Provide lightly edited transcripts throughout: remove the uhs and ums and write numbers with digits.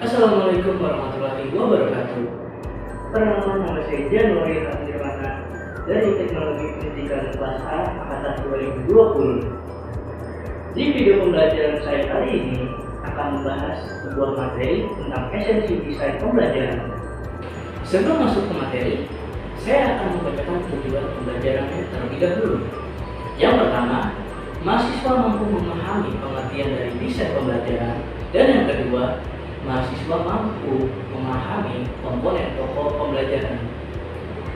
Assalamualaikum warahmatullahi wabarakatuh. Perkenalkan, nama saya Januari Rahmirwana dari Teknologi Pendidikan Kelas A Angkatan 2020. Di video pembelajaran saya kali ini akan membahas sebuah materi tentang esensi desain pembelajaran. Sebelum masuk ke materi, saya akan membacakan tujuan pembelajarannya terlebih dahulu. Yang pertama, mahasiswa mampu memahami pengertian dari desain pembelajaran, dan yang kedua, mahasiswa mampu memahami komponen pokok pembelajaran.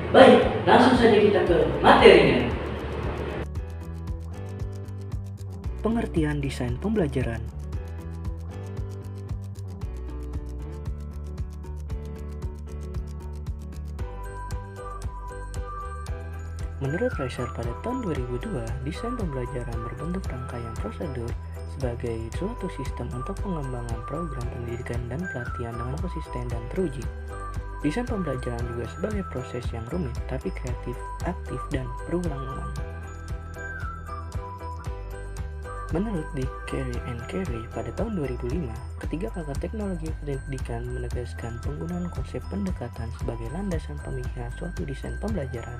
Baik, langsung saja kita ke materinya. Pengertian desain pembelajaran. Menurut Reiser pada tahun 2002, desain pembelajaran berbentuk rangkaian prosedur sebagai suatu sistem untuk pengembangan program pendidikan dan pelatihan dengan konsisten dan teruji. Desain pembelajaran juga sebagai proses yang rumit tapi kreatif, aktif, dan berulang-ulang. Menurut Dick, Carey, and Carey pada tahun 2005, ketiga pakar teknologi pendidikan menegaskan penggunaan konsep pendekatan sebagai landasan pemikiran suatu desain pembelajaran.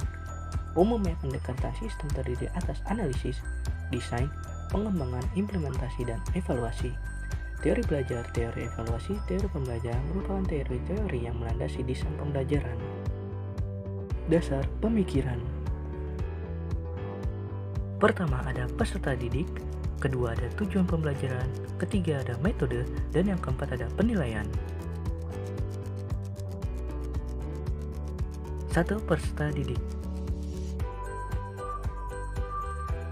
Umumnya pendekatan sistem terdiri atas analisis, desain, pengembangan, implementasi, dan evaluasi. Teori belajar, teori evaluasi, teori pembelajaran merupakan teori-teori yang melandasi desain pembelajaran. Dasar pemikiran. Pertama ada peserta didik, kedua ada tujuan pembelajaran, ketiga ada metode, dan yang keempat ada penilaian. 1. Peserta didik.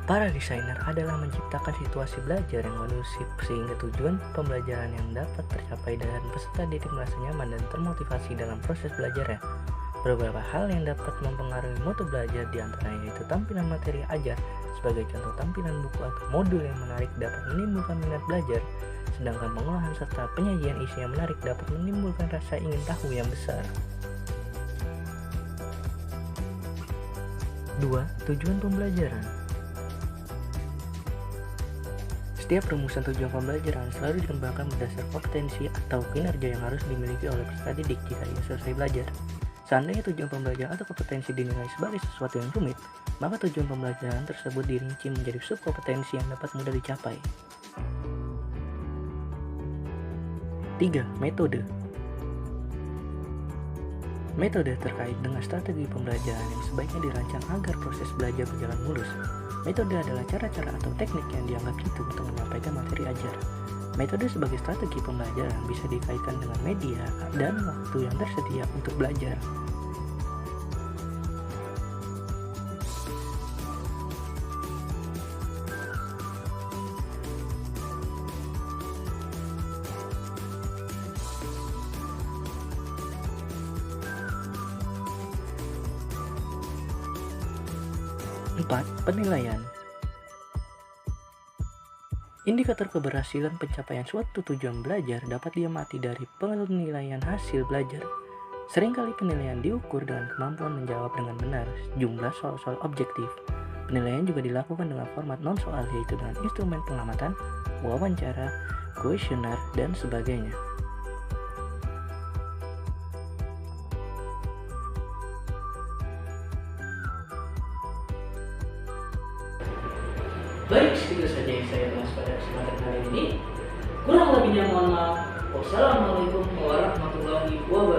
Para desainer adalah menciptakan situasi belajar yang kondusif sehingga tujuan pembelajaran yang dapat tercapai dan peserta didik merasa nyaman dan termotivasi dalam proses belajarnya. Beberapa hal yang dapat mempengaruhi mutu belajar diantaranya yaitu tampilan materi ajar, sebagai contoh tampilan buku atau modul yang menarik dapat menimbulkan minat belajar, sedangkan pengolahan serta penyajian isi yang menarik dapat menimbulkan rasa ingin tahu yang besar. 2. Tujuan pembelajaran. Setiap rumusan tujuan pembelajaran selalu dikembangkan berdasar kompetensi atau kinerja yang harus dimiliki oleh peserta didik jika ia selesai belajar. Seandainya tujuan pembelajaran atau kompetensi dinilai sebagai sesuatu yang rumit, maka tujuan pembelajaran tersebut dirinci menjadi subkompetensi yang dapat mudah dicapai. 3. Metode. Metode terkait dengan strategi pembelajaran yang sebaiknya dirancang agar proses belajar berjalan mulus. Metode adalah cara-cara atau teknik yang dianggap jitu untuk menyampaikan materi ajar. Metode sebagai strategi pembelajaran bisa dikaitkan dengan media dan waktu yang tersedia untuk belajar. Empat, penilaian. Indikator keberhasilan pencapaian suatu tujuan belajar dapat diamati dari penilaian hasil belajar. Seringkali penilaian diukur dengan kemampuan menjawab dengan benar jumlah soal-soal objektif. Penilaian juga dilakukan dengan format non-soal yaitu dengan instrumen pengamatan, wawancara, kuesioner, dan sebagainya. Baik, segitu saja yang saya bahas pada kesempatan kali ini. Kurang lebihnya mohon maaf. Wassalamualaikum warahmatullahi wabarakatuh.